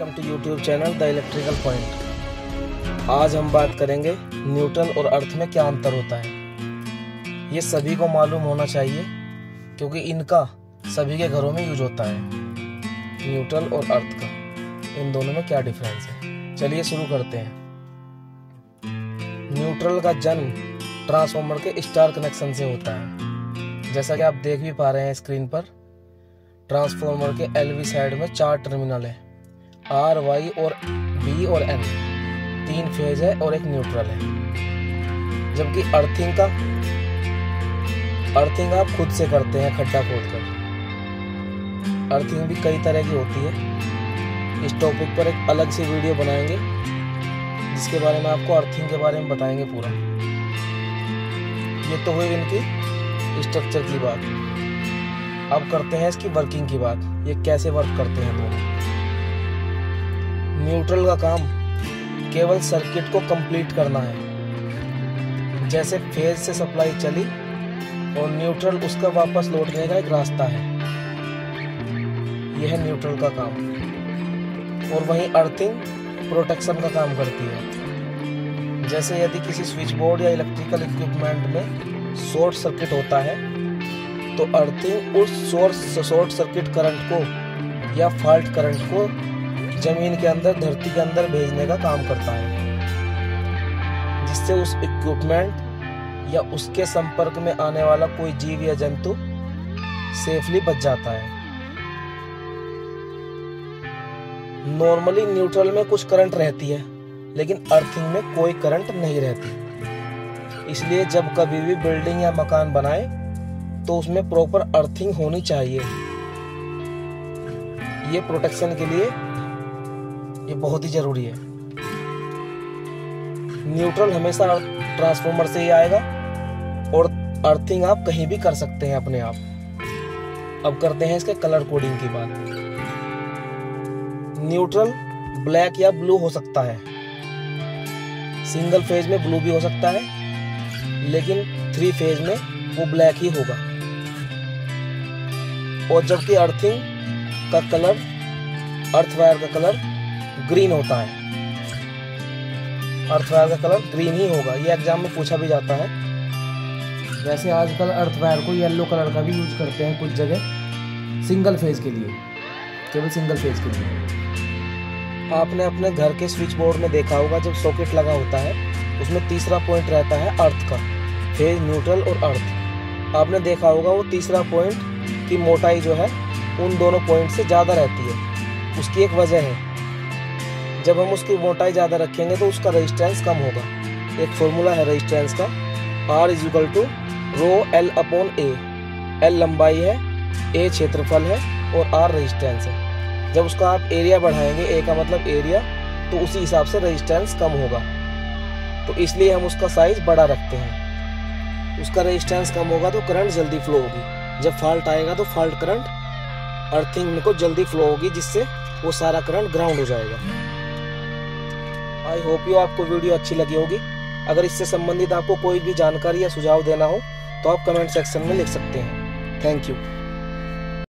Welcome to YouTube channel the electrical point. आज हम बात करेंगे न्यूट्रल और अर्थ में क्या अंतर होता है। ये सभी को मालूम होना चाहिए क्योंकि इनका सभी के घरों में यूज होता है। न्यूट्रल और अर्थ का, इन दोनों में क्या डिफरेंस है, चलिए शुरू करते हैं। न्यूट्रल का जन्म ट्रांसफार्मर के स्टार कनेक्शन से होता है। जैसा कि आप देख भी पा रहे हैं स्क्रीन पर, ट्रांसफार्मर के LV साइड में 4 टर्मिनल है, R, Y और B और N, 3 फेज है और एक न्यूट्रल है। जबकि अर्थिंग आप खुद से करते हैं खड्डा खोदकर। अर्थिंग भी कई तरह की होती है। इस टॉपिक पर एक अलग से वीडियो बनाएंगे जिसके बारे में आपको अर्थिंग के बारे में बताएंगे पूरा। ये तो हुई इनकी स्ट्रक्चर की बात। अब करते हैं इसकी वर्किंग की बात, ये कैसे वर्क करते हैं दोनों। न्यूट्रल का काम केवल सर्किट को कंप्लीट करना है। जैसे फेज से सप्लाई चली और न्यूट्रल उसका वापस लौटने का एक रास्ता है, यह है न्यूट्रल का काम। और वहीं अर्थिंग प्रोटेक्शन का काम करती है। जैसे यदि किसी स्विच बोर्ड या इलेक्ट्रिकल इक्विपमेंट में शॉर्ट सर्किट होता है तो अर्थिंग उस शॉर्ट सर्किट करंट को या फॉल्ट करंट को जमीन के अंदर, धरती के अंदर भेजने का काम करता है, जिससे उस इक्विपमेंट या उसके संपर्क में आने वाला कोई जीव या जंतु सेफली बच जाता है। नॉर्मली न्यूट्रल में कुछ करंट रहती है लेकिन अर्थिंग में कोई करंट नहीं रहती। इसलिए जब कभी भी बिल्डिंग या मकान बनाए तो उसमें प्रॉपर अर्थिंग होनी चाहिए। ये प्रोटेक्शन के लिए ये बहुत ही जरूरी है। न्यूट्रल हमेशा ट्रांसफार्मर से ही आएगा और अर्थिंग आप कहीं भी कर सकते हैं अपने आप। अब करते हैं इसके कलर कोडिंग की बात। न्यूट्रल ब्लैक या ब्लू हो सकता है, सिंगल फेज में ब्लू भी हो सकता है, लेकिन 3 फेज में वो ब्लैक ही होगा। और जबकि अर्थिंग का कलर, अर्थ वायर का कलर ग्रीन होता है। अर्थ वायर का कलर ग्रीन ही होगा, ये एग्जाम में पूछा भी जाता है। वैसे आजकल अर्थ वायर को येलो कलर का भी यूज करते हैं कुछ जगह, सिंगल फेज के लिए, केवल सिंगल फेज के लिए। आपने अपने घर के स्विच बोर्ड में देखा होगा, जब सॉकेट लगा होता है उसमें तीसरा पॉइंट रहता है अर्थ का, फेज, न्यूट्रल और अर्थ। आपने देखा होगा वो तीसरा पॉइंट की मोटाई जो है उन दोनों पॉइंट से ज़्यादा रहती है। उसकी एक वजह है, जब हम उसकी मोटाई ज़्यादा रखेंगे तो उसका रेजिस्टेंस कम होगा। एक फॉर्मूला है रेजिस्टेंस का, R = ρL/A। L लंबाई है, A क्षेत्रफल है और R रेजिस्टेंस है। जब उसका आप एरिया बढ़ाएंगे, A का मतलब एरिया, तो उसी हिसाब से रेजिस्टेंस कम होगा। तो इसलिए हम उसका साइज बड़ा रखते हैं। उसका रेजिस्टेंस कम होगा तो करंट जल्दी फ्लो होगी। जब फॉल्ट आएगा तो फॉल्ट करंट अर्थिंग में को जल्दी फ्लो होगी, जिससे वो सारा करंट ग्राउंड हो जाएगा। आई होप यू आपको वीडियो अच्छी लगी होगी। अगर इससे संबंधित आपको कोई भी जानकारी या सुझाव देना हो तो आप कमेंट सेक्शन में लिख सकते हैं। Thank you.